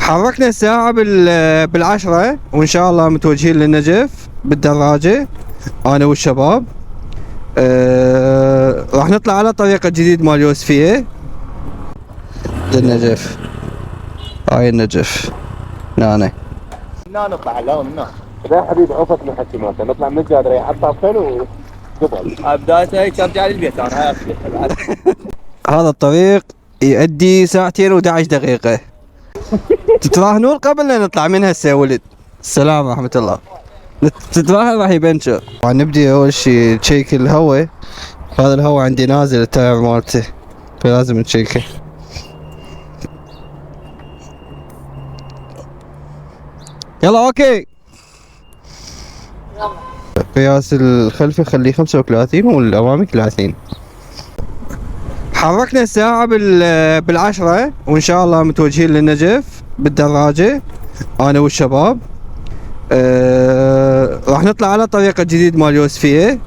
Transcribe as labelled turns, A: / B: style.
A: حركنا الساعة بالعشرة، وإن شاء الله متوجهين للنجف بالدراجة أنا والشباب. راح نطلع على طريق الجديد مال يوسفية للنجف. هاي النجف هنا
B: نطلع لا منا لا حبيبي عفت من حكي مالته نطلع من الجادرة حتى طفل وقبل بدايته هيك ارجع للبيت انا هاي
A: هذا الطريق يؤدي ساعتين و11 دقيقة. تتراهنون قبل لا نطلع من هسه يا ولد. السلام ورحمة الله. تتراهن راح يبنشر. طبعا نبدي اول شي تشيك الهواء. هذا الهواء عندي نازل التاير مالته فلازم نشيكه. يلا اوكي. قياس الخلفي خليه 35 والامامي 30. حركنا الساعة بالعشرة، وإن شاء الله متوجهين للنجف بالدراجة أنا والشباب. راح نطلع على طريق الجديد مال يوسفية